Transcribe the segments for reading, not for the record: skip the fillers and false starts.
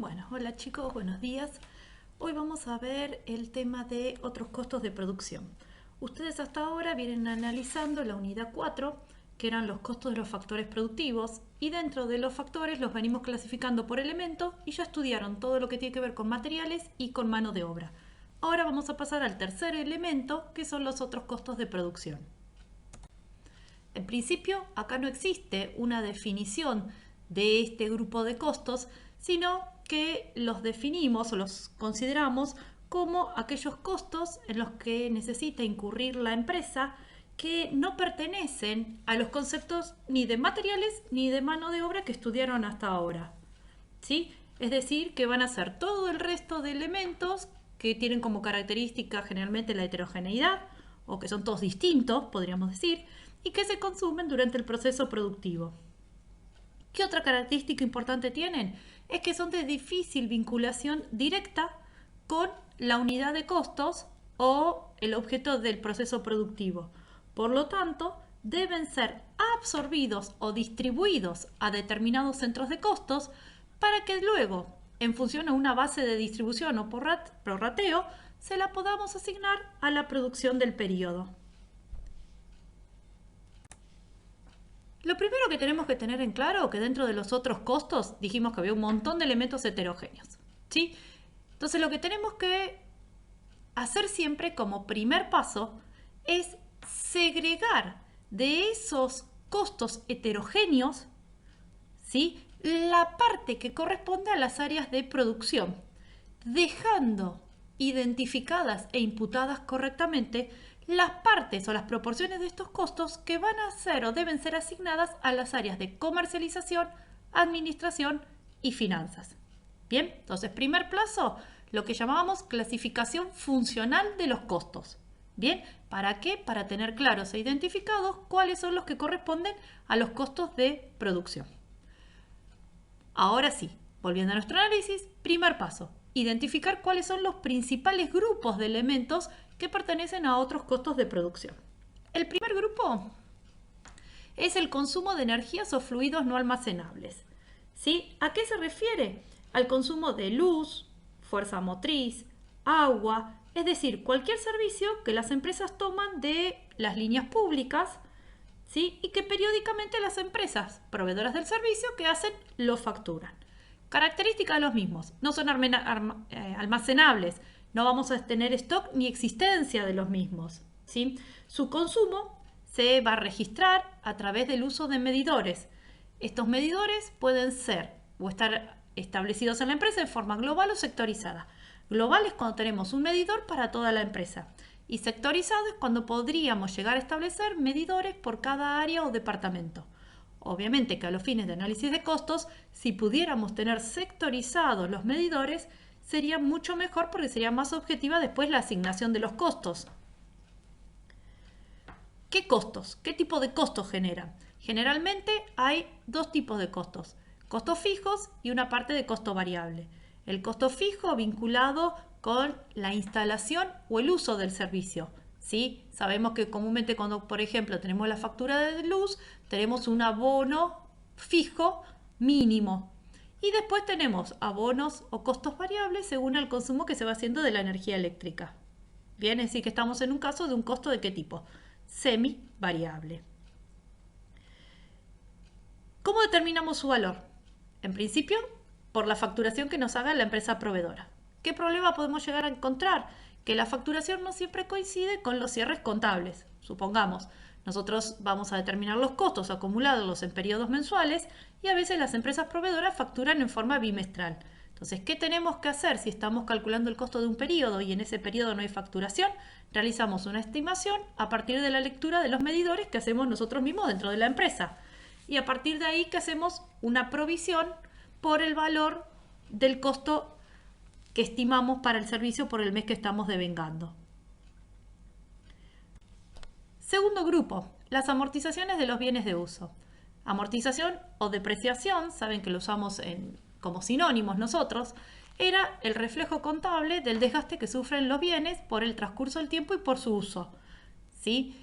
Bueno, hola chicos, buenos días. Hoy vamos a ver el tema de otros costos de producción. Ustedes hasta ahora vienen analizando la unidad 4, que eran los costos de los factores productivos, y dentro de los factores los venimos clasificando por elemento y ya estudiaron todo lo que tiene que ver con materiales y con mano de obra. Ahora vamos a pasar al tercer elemento, que son los otros costos de producción. En principio, acá no existe una definición de este grupo de costos, sino que los definimos o los consideramos como aquellos costos en los que necesita incurrir la empresa que no pertenecen a los conceptos ni de materiales ni de mano de obra que estudiaron hasta ahora. ¿Sí? Es decir, que van a ser todo el resto de elementos que tienen como característica generalmente la heterogeneidad, o que son todos distintos, podríamos decir, y que se consumen durante el proceso productivo. ¿Qué otra característica importante tienen? Es que son de difícil vinculación directa con la unidad de costos o el objeto del proceso productivo. Por lo tanto, deben ser absorbidos o distribuidos a determinados centros de costos para que luego, en función a una base de distribución o prorrateo, se la podamos asignar a la producción del periodo. Lo primero que tenemos que tener en claro es que dentro de los otros costos dijimos que había un montón de elementos heterogéneos, ¿sí? Entonces lo que tenemos que hacer siempre como primer paso es segregar de esos costos heterogéneos, ¿sí?, la parte que corresponde a las áreas de producción, dejando identificadas e imputadas correctamente las partes o las proporciones de estos costos que van a ser o deben ser asignadas a las áreas de comercialización, administración y finanzas. Bien, entonces primer paso, lo que llamábamos clasificación funcional de los costos. Bien, ¿para qué? Para tener claros e identificados cuáles son los que corresponden a los costos de producción. Ahora sí, volviendo a nuestro análisis, primer paso, identificar cuáles son los principales grupos de elementos que pertenecen a otros costos de producción. El primer grupo es el consumo de energías o fluidos no almacenables. ¿Sí? ¿A qué se refiere? Al consumo de luz, fuerza motriz, agua, es decir, cualquier servicio que las empresas toman de las líneas públicas, ¿sí?, y que periódicamente las empresas proveedoras del servicio que hacen lo facturan. Características de los mismos, no son almacenables, no vamos a tener stock ni existencia de los mismos, ¿sí? Su consumo se va a registrar a través del uso de medidores. Estos medidores pueden ser o estar establecidos en la empresa de forma global o sectorizada. Global es cuando tenemos un medidor para toda la empresa. Y sectorizado es cuando podríamos llegar a establecer medidores por cada área o departamento. Obviamente que a los fines de análisis de costos, si pudiéramos tener sectorizados los medidores, sería mucho mejor porque sería más objetiva después la asignación de los costos. ¿Qué costos? ¿Qué tipo de costos generan? Generalmente hay dos tipos de costos, costos fijos y una parte de costo variable. El costo fijo vinculado con la instalación o el uso del servicio. ¿Sí? Sabemos que comúnmente cuando, por ejemplo, tenemos la factura de luz, tenemos un abono fijo mínimo. Y después tenemos abonos o costos variables según el consumo que se va haciendo de la energía eléctrica. Bien, es decir, que estamos en un caso de un costo de qué tipo? Semi-variable. ¿Cómo determinamos su valor? En principio, por la facturación que nos haga la empresa proveedora. ¿Qué problema podemos llegar a encontrar? Que la facturación no siempre coincide con los cierres contables. Supongamos, nosotros vamos a determinar los costos, acumularlos en periodos mensuales y a veces las empresas proveedoras facturan en forma bimestral. Entonces, ¿qué tenemos que hacer si estamos calculando el costo de un periodo y en ese periodo no hay facturación? Realizamos una estimación a partir de la lectura de los medidores que hacemos nosotros mismos dentro de la empresa. Y a partir de ahí que hacemos una provisión por el valor del costo que estimamos para el servicio por el mes que estamos devengando. Segundo grupo, las amortizaciones de los bienes de uso. Amortización o depreciación, saben que lo usamos como sinónimos nosotros, era el reflejo contable del desgaste que sufren los bienes por el transcurso del tiempo y por su uso, ¿sí?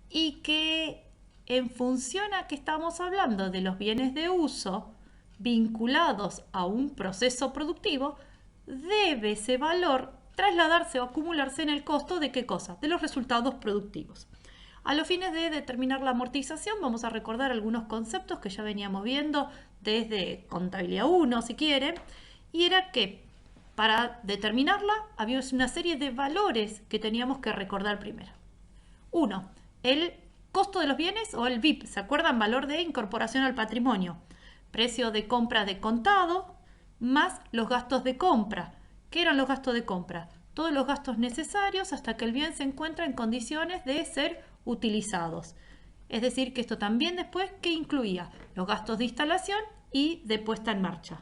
Y que en función a que estamos hablando de los bienes de uso, vinculados a un proceso productivo, debe ese valor trasladarse o acumularse en el costo de ¿qué cosa? De los resultados productivos. A los fines de determinar la amortización, vamos a recordar algunos conceptos que ya veníamos viendo desde contabilidad 1, si quieren, y era que para determinarla había una serie de valores que teníamos que recordar primero. Uno, el costo de los bienes o el VIP, ¿se acuerdan? Valor de incorporación al patrimonio. Precio de compra de contado más los gastos de compra. ¿Qué eran los gastos de compra? Todos los gastos necesarios hasta que el bien se encuentra en condiciones de ser utilizados. Es decir, que esto también después, ¿qué incluía? Los gastos de instalación y de puesta en marcha.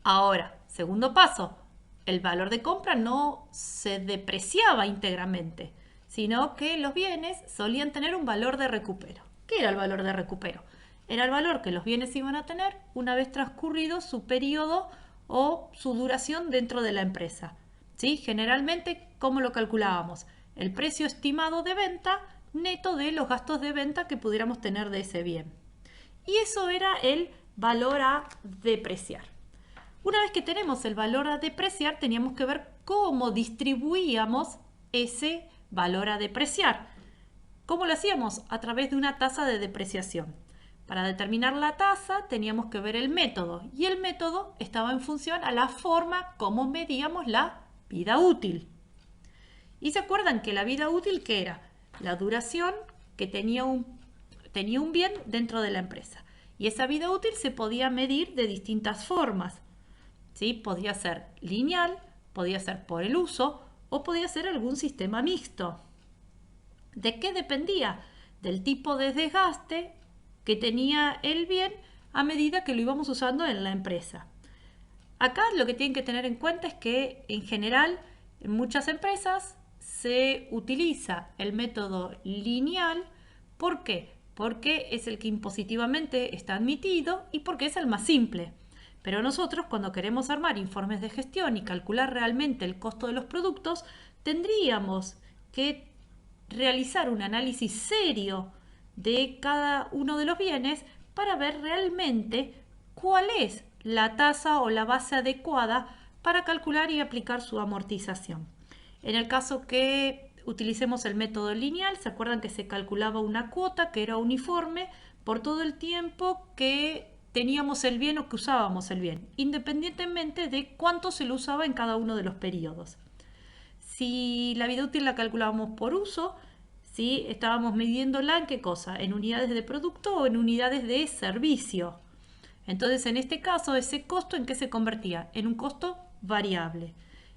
Ahora, segundo paso, el valor de compra no se depreciaba íntegramente, sino que los bienes solían tener un valor de recupero. ¿Qué era el valor de recupero? Era el valor que los bienes iban a tener una vez transcurrido su periodo o su duración dentro de la empresa. ¿Sí? Generalmente, ¿cómo lo calculábamos? El precio estimado de venta neto de los gastos de venta que pudiéramos tener de ese bien. Y eso era el valor a depreciar. Una vez que tenemos el valor a depreciar, teníamos que ver cómo distribuíamos ese valor a depreciar. ¿Cómo lo hacíamos? A través de una tasa de depreciación. Para determinar la tasa teníamos que ver el método y el método estaba en función a la forma como medíamos la vida útil. ¿Y se acuerdan que la vida útil qué era? La duración que tenía un bien dentro de la empresa. Y esa vida útil se podía medir de distintas formas. ¿Sí? Podía ser lineal, podía ser por el uso o podía ser algún sistema mixto. ¿De qué dependía? Del tipo de desgaste que tenía el bien a medida que lo íbamos usando en la empresa. Acá lo que tienen que tener en cuenta es que en general en muchas empresas se utiliza el método lineal. ¿Por qué? Porque es el que impositivamente está admitido y porque es el más simple. Pero nosotros cuando queremos armar informes de gestión y calcular realmente el costo de los productos, tendríamos que realizar un análisis serio de cada uno de los bienes para ver realmente cuál es la tasa o la base adecuada para calcular y aplicar su amortización. En el caso que utilicemos el método lineal, ¿se acuerdan que se calculaba una cuota que era uniforme por todo el tiempo que teníamos el bien o que usábamos el bien, independientemente de cuánto se lo usaba en cada uno de los periodos? Si la vida útil la calculábamos por uso, ¿sí? Estábamos midiéndola en qué cosa, en unidades de producto o en unidades de servicio. Entonces, en este caso, ese costo, ¿en qué se convertía? En un costo variable.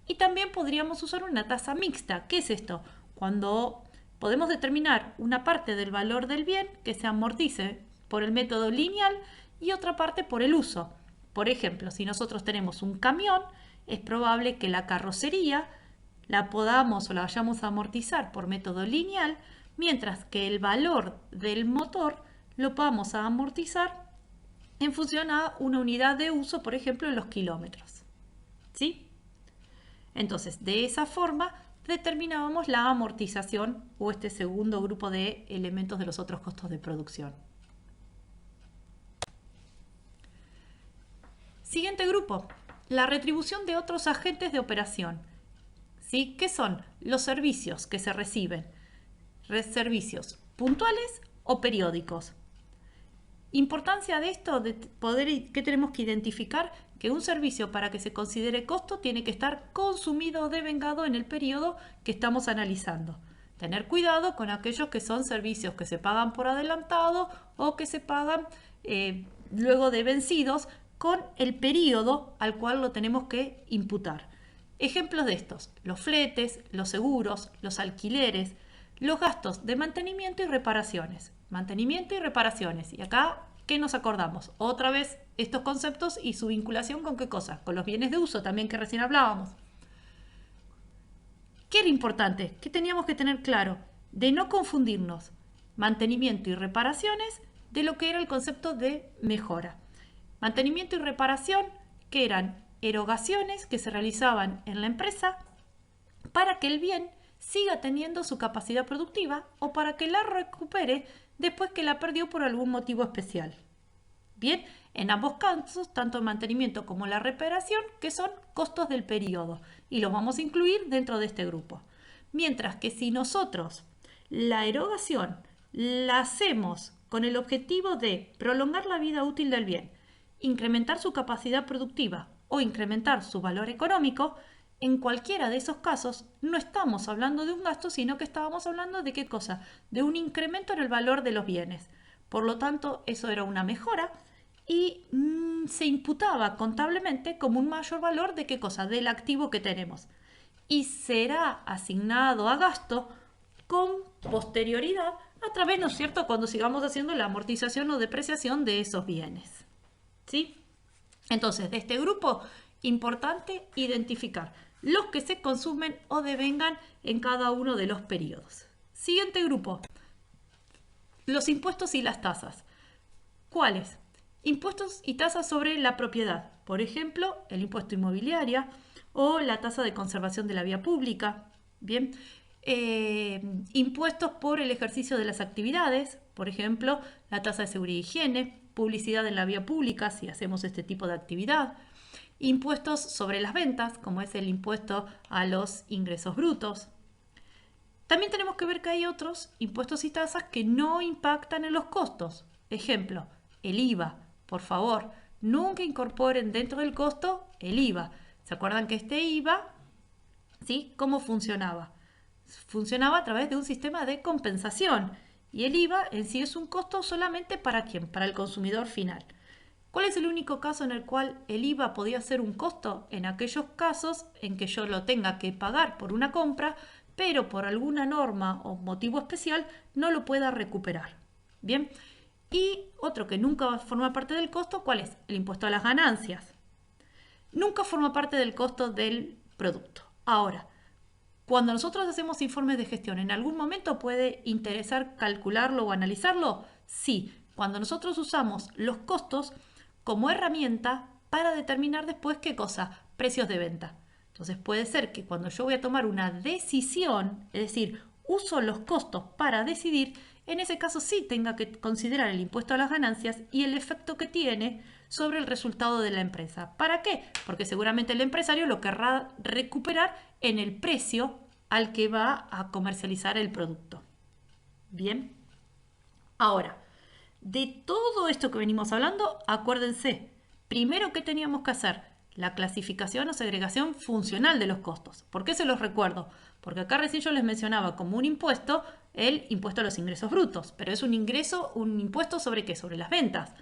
Y también podríamos usar una tasa mixta. ¿Qué es esto? Cuando podemos determinar una parte del valor del bien que se amortice por el método lineal y otra parte por el uso. Por ejemplo, si nosotros tenemos un camión, es probable que la carrocería la podamos o la vayamos a amortizar por método lineal, mientras que el valor del motor lo vamos a amortizar en función a una unidad de uso, por ejemplo, en los kilómetros. ¿Sí? Entonces, de esa forma determinábamos la amortización o este segundo grupo de elementos de los otros costos de producción. Siguiente grupo, la retribución de otros agentes de operación. ¿Sí? ¿Qué son? Los servicios que se reciben. Servicios puntuales o periódicos. Importancia de esto, de poder, ¿qué tenemos que identificar? Que un servicio para que se considere costo tiene que estar consumido o devengado en el periodo que estamos analizando. Tener cuidado con aquellos que son servicios que se pagan por adelantado o que se pagan luego de vencidos con el periodo al cual lo tenemos que imputar. Ejemplos de estos, los fletes, los seguros, los alquileres, los gastos de mantenimiento y reparaciones. Mantenimiento y reparaciones. Y acá, ¿qué nos acordamos? Otra vez estos conceptos y su vinculación con qué cosa? Con los bienes de uso también que recién hablábamos. ¿Qué era importante? ¿Qué teníamos que tener claro? De no confundirnos mantenimiento y reparaciones de lo que era el concepto de mejora. Mantenimiento y reparación, que eran erogaciones que se realizaban en la empresa para que el bien siga teniendo su capacidad productiva o para que la recupere después que la perdió por algún motivo especial. Bien, en ambos casos, tanto el mantenimiento como la reparación, que son costos del periodo, y los vamos a incluir dentro de este grupo. Mientras que si nosotros la erogación la hacemos con el objetivo de prolongar la vida útil del bien, incrementar su capacidad productiva o incrementar su valor económico, en cualquiera de esos casos no estamos hablando de un gasto, sino que estábamos hablando de ¿qué cosa? De un incremento en el valor de los bienes. Por lo tanto, eso era una mejora y se imputaba contablemente como un mayor valor de ¿qué cosa? Del activo que tenemos. Y será asignado a gasto con posterioridad a través, ¿no es cierto?, cuando sigamos haciendo la amortización o depreciación de esos bienes. ¿Sí? Entonces, de este grupo, importante identificar los que se consumen o devengan en cada uno de los periodos. Siguiente grupo, los impuestos y las tasas. ¿Cuáles? Impuestos y tasas sobre la propiedad. Por ejemplo, el impuesto inmobiliario o la tasa de conservación de la vía pública. Bien. Impuestos por el ejercicio de las actividades. Por ejemplo, la tasa de seguridad y higiene. Publicidad en la vía pública si hacemos este tipo de actividad. Impuestos sobre las ventas, como es el impuesto a los ingresos brutos. También tenemos que ver que hay otros impuestos y tasas que no impactan en los costos. Ejemplo, el IVA. Por favor, nunca incorporen dentro del costo el IVA. ¿Se acuerdan que este IVA, ¿sí? ¿Cómo funcionaba? Funcionaba a través de un sistema de compensación. Y el IVA en sí es un costo solamente ¿para quién? Para el consumidor final. ¿Cuál es el único caso en el cual el IVA podía ser un costo? En aquellos casos en que yo lo tenga que pagar por una compra, pero por alguna norma o motivo especial no lo pueda recuperar. Bien. Y otro que nunca forma parte del costo, ¿cuál es? El impuesto a las ganancias. Nunca forma parte del costo del producto. Ahora, cuando nosotros hacemos informes de gestión, ¿en algún momento puede interesar calcularlo o analizarlo? Sí, cuando nosotros usamos los costos como herramienta para determinar después ¿qué cosa? Precios de venta. Entonces puede ser que cuando yo voy a tomar una decisión, es decir, uso los costos para decidir, en ese caso sí tenga que considerar el impuesto a las ganancias y el efecto que tiene sobre el resultado de la empresa. ¿Para qué? Porque seguramente el empresario lo querrá recuperar en el precio al que va a comercializar el producto. Bien. Ahora, de todo esto que venimos hablando, acuérdense, primero, ¿qué teníamos que hacer? La clasificación o segregación funcional de los costos. ¿Por qué se los recuerdo? Porque acá recién yo les mencionaba como un impuesto el impuesto a los ingresos brutos, pero es un impuesto ¿sobre qué? Sobre las ventas.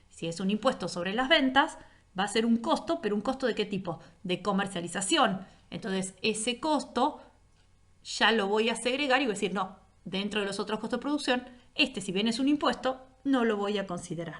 Si es un impuesto sobre las ventas, va a ser un costo, pero ¿un costo de qué tipo? De comercialización. Entonces, ese costo ya lo voy a segregar y voy a decir, no, dentro de los otros costos de producción, si bien es un impuesto, no lo voy a considerar.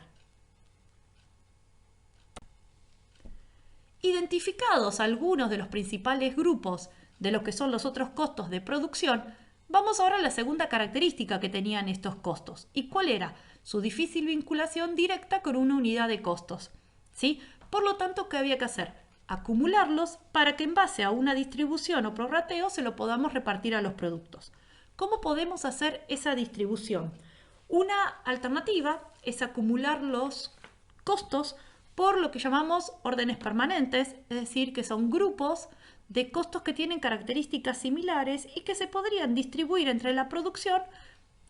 Identificados algunos de los principales grupos de lo que son los otros costos de producción, vamos ahora a la segunda característica que tenían estos costos. ¿Y cuál era? Su difícil vinculación directa con una unidad de costos. ¿Sí? Por lo tanto, ¿qué había que hacer? Acumularlos para que en base a una distribución o prorrateo se lo podamos repartir a los productos. ¿Cómo podemos hacer esa distribución? Una alternativa es acumular los costos por lo que llamamos órdenes permanentes, es decir, que son grupos de costos que tienen características similares y que se podrían distribuir entre la producción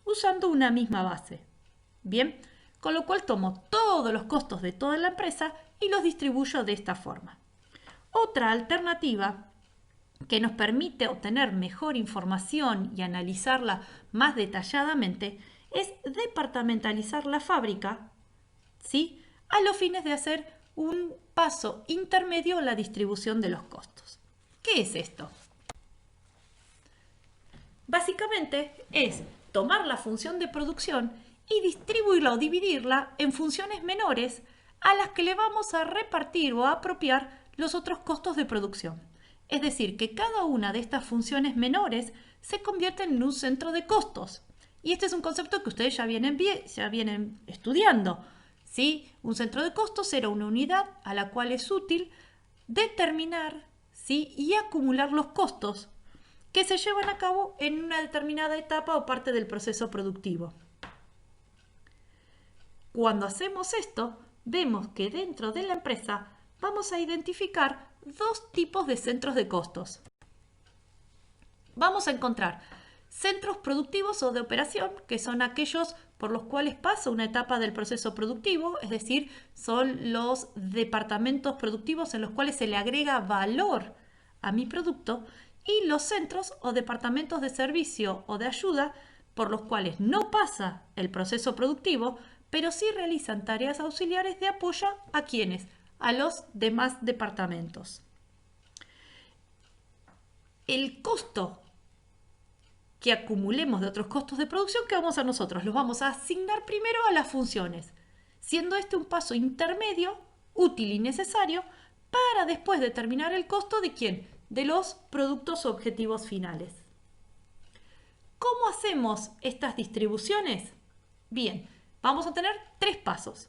usando una misma base. Bien, con lo cual tomo todos los costos de toda la empresa y los distribuyo de esta forma. Otra alternativa que nos permite obtener mejor información y analizarla más detalladamente es departamentalizar la fábrica, ¿sí?, a los fines de hacer un paso intermedio en la distribución de los costos. ¿Qué es esto? Básicamente es tomar la función de producción y distribuirla o dividirla en funciones menores a las que le vamos a repartir o a apropiar los otros costos de producción. Es decir, que cada una de estas funciones menores se convierte en un centro de costos. Y este es un concepto que ustedes ya vienen estudiando. ¿Sí? Un centro de costos era una unidad a la cual es útil determinar, ¿sí?, y acumular los costos que se llevan a cabo en una determinada etapa o parte del proceso productivo. Cuando hacemos esto, vemos que dentro de la empresa vamos a identificar dos tipos de centros de costos. Vamos a encontrar centros productivos o de operación, que son aquellos por los cuales pasa una etapa del proceso productivo, es decir, son los departamentos productivos en los cuales se le agrega valor a mi producto, y los centros o departamentos de servicio o de ayuda por los cuales no pasa el proceso productivo, pero sí realizan tareas auxiliares de apoyo a quienes, a los demás departamentos. El costo que acumulemos de otros costos de producción, ¿qué vamos a nosotros? Los vamos a asignar primero a las funciones, siendo este un paso intermedio, útil y necesario, para después determinar el costo de ¿quién? De los productos objetivos finales. ¿Cómo hacemos estas distribuciones? Bien, vamos a tener tres pasos.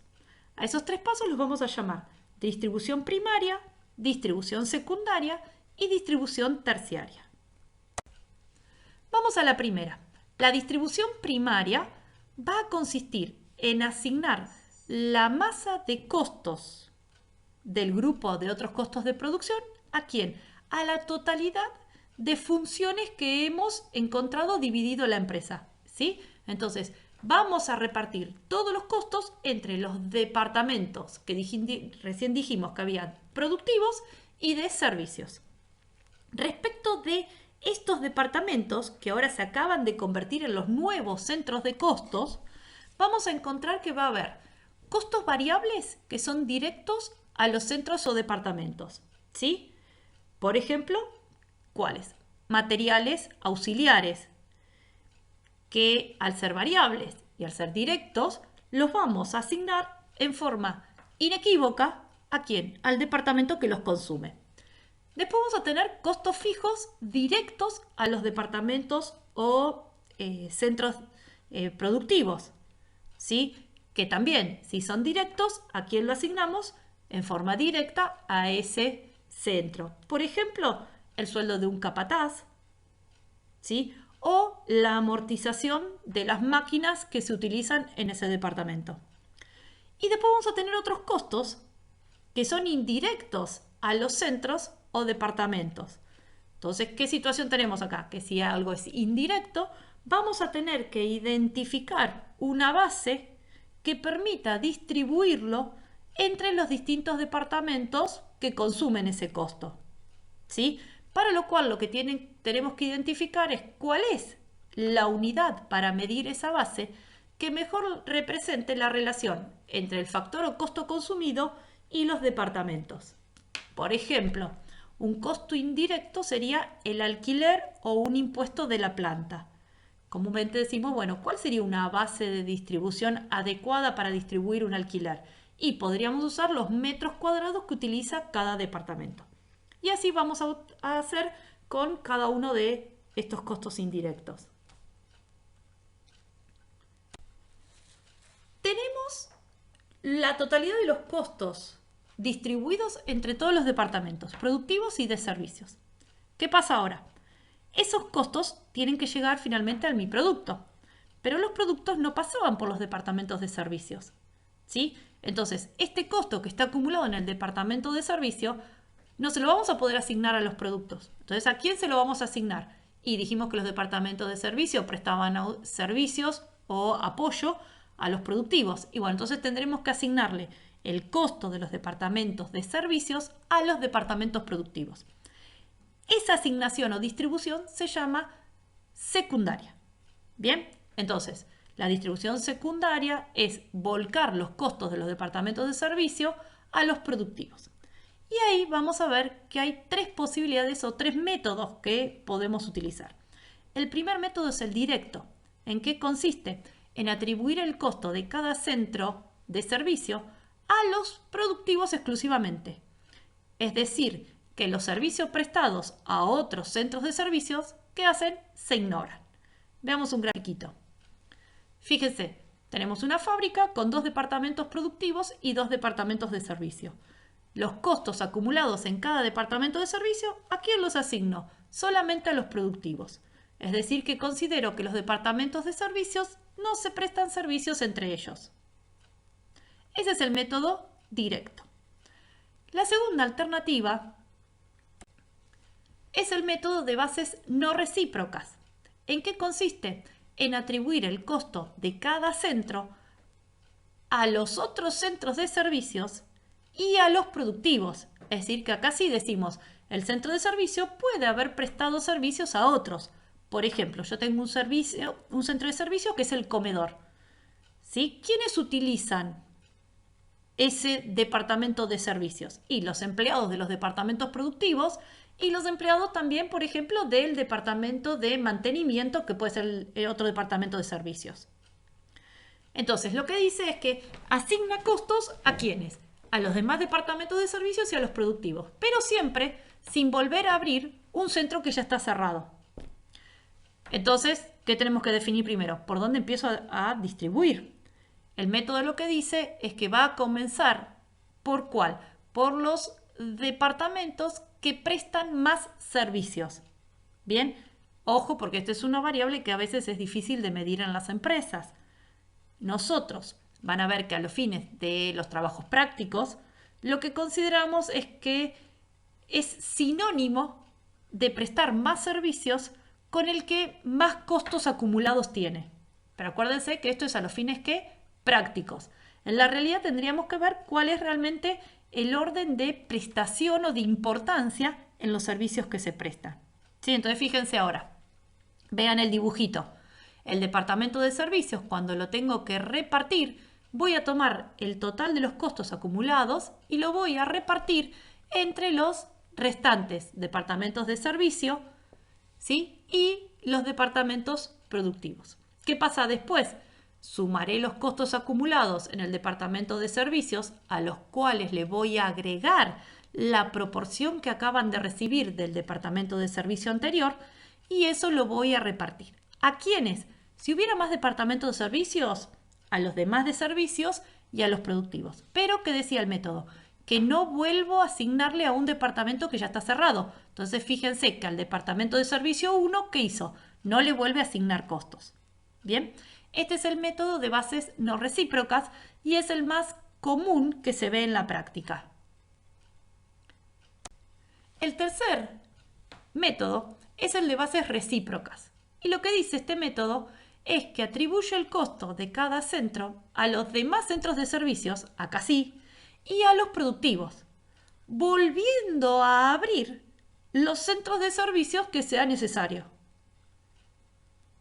A esos tres pasos los vamos a llamar distribución primaria, distribución secundaria y distribución terciaria. Vamos a la primera. La distribución primaria va a consistir en asignar la masa de costos del grupo de otros costos de producción ¿a quién? A la totalidad de funciones que hemos encontrado dividido la empresa, ¿sí? Entonces, vamos a repartir todos los costos entre los departamentos que recién dijimos que había productivos y de servicios. Respecto de estos departamentos, que ahora se acaban de convertir en los nuevos centros de costos, vamos a encontrar que va a haber costos variables que son directos a los centros o departamentos, ¿sí? Por ejemplo, ¿cuáles? Materiales auxiliares, que al ser variables y al ser directos, los vamos a asignar en forma inequívoca ¿a quién? Al departamento que los consume. Después vamos a tener costos fijos directos a los departamentos o centros productivos, ¿sí? Que también, si son directos, ¿a quién lo asignamos? En forma directa a ese centro. Por ejemplo, el sueldo de un capataz, ¿sí? O la amortización de las máquinas que se utilizan en ese departamento. Y después vamos a tener otros costos que son indirectos a los centros o departamentos. Entonces, ¿qué situación tenemos acá? Que si algo es indirecto, vamos a tener que identificar una base que permita distribuirlo entre los distintos departamentos que consumen ese costo, ¿sí? Para lo cual lo que tenemos que identificar es cuál es la unidad para medir esa base que mejor represente la relación entre el factor o costo consumido y los departamentos. Por ejemplo, un costo indirecto sería el alquiler o un impuesto de la planta. Comúnmente decimos, bueno, ¿cuál sería una base de distribución adecuada para distribuir un alquiler? Y podríamos usar los metros cuadrados que utiliza cada departamento. Y así vamos a hacer con cada uno de estos costos indirectos. Tenemos la totalidad de los costos distribuidos entre todos los departamentos, productivos y de servicios. ¿Qué pasa ahora? Esos costos tienen que llegar finalmente a mi producto, pero los productos no pasaban por los departamentos de servicios, ¿sí? Entonces, este costo que está acumulado en el departamento de servicio no se lo vamos a poder asignar a los productos. Entonces, ¿a quién se lo vamos a asignar? Y dijimos que los departamentos de servicio prestaban servicios o apoyo a los productivos. Y bueno, entonces tendremos que asignarle el costo de los departamentos de servicios a los departamentos productivos. Esa asignación o distribución se llama secundaria. Bien, entonces la distribución secundaria es volcar los costos de los departamentos de servicio a los productivos. Y ahí vamos a ver que hay tres posibilidades o tres métodos que podemos utilizar. El primer método es el directo. ¿En qué consiste? En atribuir el costo de cada centro de servicio a los productivos exclusivamente. Es decir, que los servicios prestados a otros centros de servicios, ¿qué hacen? Se ignoran. Veamos un grafiquito. Fíjense, tenemos una fábrica con dos departamentos productivos y dos departamentos de servicio. Los costos acumulados en cada departamento de servicio, ¿a quién los asigno? Solamente a los productivos. Es decir, que considero que los departamentos de servicios no se prestan servicios entre ellos. Ese es el método directo. La segunda alternativa es el método de bases no recíprocas. ¿En qué consiste? En atribuir el costo de cada centro a los otros centros de servicios y a los productivos. Es decir, que acá sí decimos, el centro de servicio puede haber prestado servicios a otros. Por ejemplo, yo tengo un centro de servicio que es el comedor. ¿Sí? ¿Quiénes utilizan ese departamento de servicios? Y los empleados de los departamentos productivos y los empleados también, por ejemplo, del departamento de mantenimiento, que puede ser el otro departamento de servicios. Entonces, lo que dice es que asigna costos a quiénes, a los demás departamentos de servicios y a los productivos, pero siempre sin volver a abrir un centro que ya está cerrado. Entonces, ¿qué tenemos que definir primero? ¿Por dónde empiezo a distribuir? El método lo que dice es que va a comenzar ¿por cuál? Por los departamentos que prestan más servicios. Bien, ojo porque esta es una variable que a veces es difícil de medir en las empresas. Nosotros van a ver que a los fines de los trabajos prácticos, lo que consideramos es que es sinónimo de prestar más servicios con el que más costos acumulados tiene. Pero acuérdense que esto es a los fines que prácticos. En la realidad tendríamos que ver cuál es realmente el orden de prestación o de importancia en los servicios que se prestan. ¿Sí? Entonces fíjense ahora, vean el dibujito. El departamento de servicios, cuando lo tengo que repartir, voy a tomar el total de los costos acumulados y lo voy a repartir entre los restantes departamentos de servicio, ¿sí? Y los departamentos productivos. ¿Qué pasa después? Sumaré los costos acumulados en el departamento de servicios, a los cuales le voy a agregar la proporción que acaban de recibir del departamento de servicio anterior, y eso lo voy a repartir. ¿A quiénes? Si hubiera más departamentos de servicios, a los demás de servicios y a los productivos. Pero, ¿qué decía el método? Que no vuelvo a asignarle a un departamento que ya está cerrado. Entonces, fíjense que al departamento de servicio 1, ¿qué hizo? No le vuelve a asignar costos. Bien, este es el método de bases no recíprocas y es el más común que se ve en la práctica. El tercer método es el de bases recíprocas. Y lo que dice este método es que atribuye el costo de cada centro a los demás centros de servicios, acá sí, y a los productivos, volviendo a abrir los centros de servicios que sea necesario.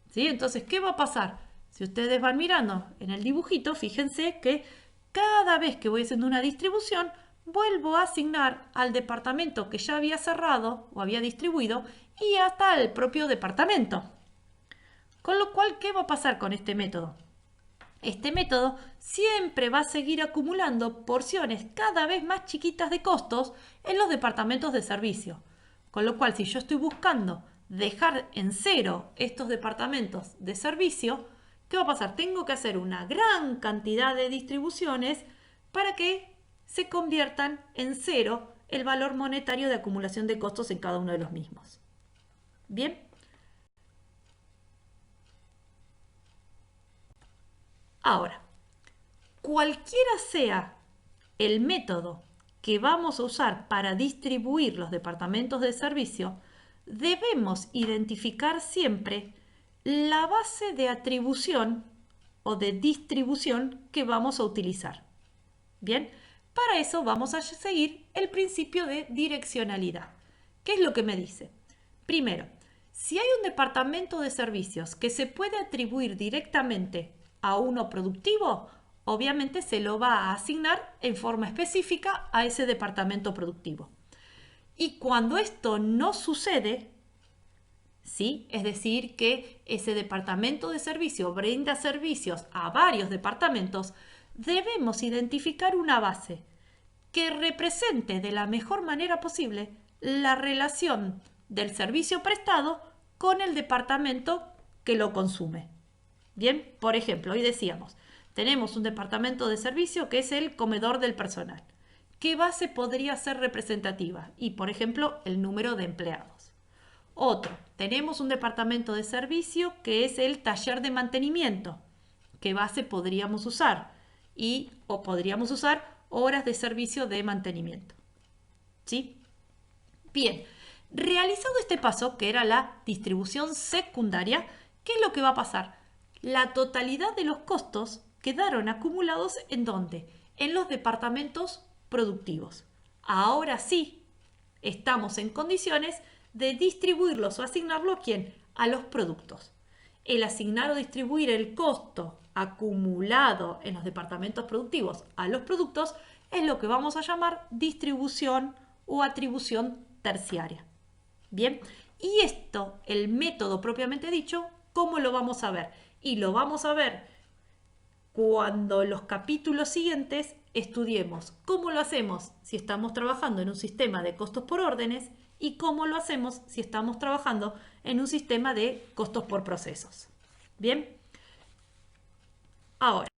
¿Sí? Entonces, ¿qué va a pasar? Si ustedes van mirando en el dibujito, fíjense que cada vez que voy haciendo una distribución, vuelvo a asignar al departamento que ya había cerrado o había distribuido y hasta al propio departamento. Con lo cual, ¿qué va a pasar con este método? Este método siempre va a seguir acumulando porciones cada vez más chiquitas de costos en los departamentos de servicio. Con lo cual, si yo estoy buscando dejar en cero estos departamentos de servicio, ¿qué va a pasar? Tengo que hacer una gran cantidad de distribuciones para que se conviertan en cero el valor monetario de acumulación de costos en cada uno de los mismos. ¿Bien? Ahora, cualquiera sea el método que vamos a usar para distribuir los departamentos de servicio, debemos identificar siempre la base de atribución o de distribución que vamos a utilizar. Bien, para eso vamos a seguir el principio de direccionalidad. ¿Qué es lo que me dice? Primero, si hay un departamento de servicios que se puede atribuir directamente a uno productivo, obviamente se lo va a asignar en forma específica a ese departamento productivo. Y cuando esto no sucede, ¿sí? Es decir, que ese departamento de servicio brinda servicios a varios departamentos, debemos identificar una base que represente de la mejor manera posible la relación del servicio prestado con el departamento que lo consume. Bien, por ejemplo, hoy decíamos, tenemos un departamento de servicio que es el comedor del personal. ¿Qué base podría ser representativa? Y, por ejemplo, el número de empleados. Otro, tenemos un departamento de servicio que es el taller de mantenimiento. ¿Qué base podríamos usar? o podríamos usar horas de servicio de mantenimiento. ¿Sí? Bien, realizado este paso, que era la distribución secundaria, ¿qué es lo que va a pasar? La totalidad de los costos quedaron acumulados ¿en dónde? En los departamentos productivos. Ahora sí, estamos en condiciones de distribuirlos o asignarlo ¿a quién? A los productos. El asignar o distribuir el costo acumulado en los departamentos productivos a los productos es lo que vamos a llamar distribución o atribución terciaria. Bien, y esto, el método propiamente dicho, ¿cómo lo vamos a ver? Y lo vamos a ver cuando en los capítulos siguientes estudiemos cómo lo hacemos si estamos trabajando en un sistema de costos por órdenes y cómo lo hacemos si estamos trabajando en un sistema de costos por procesos. Bien, ahora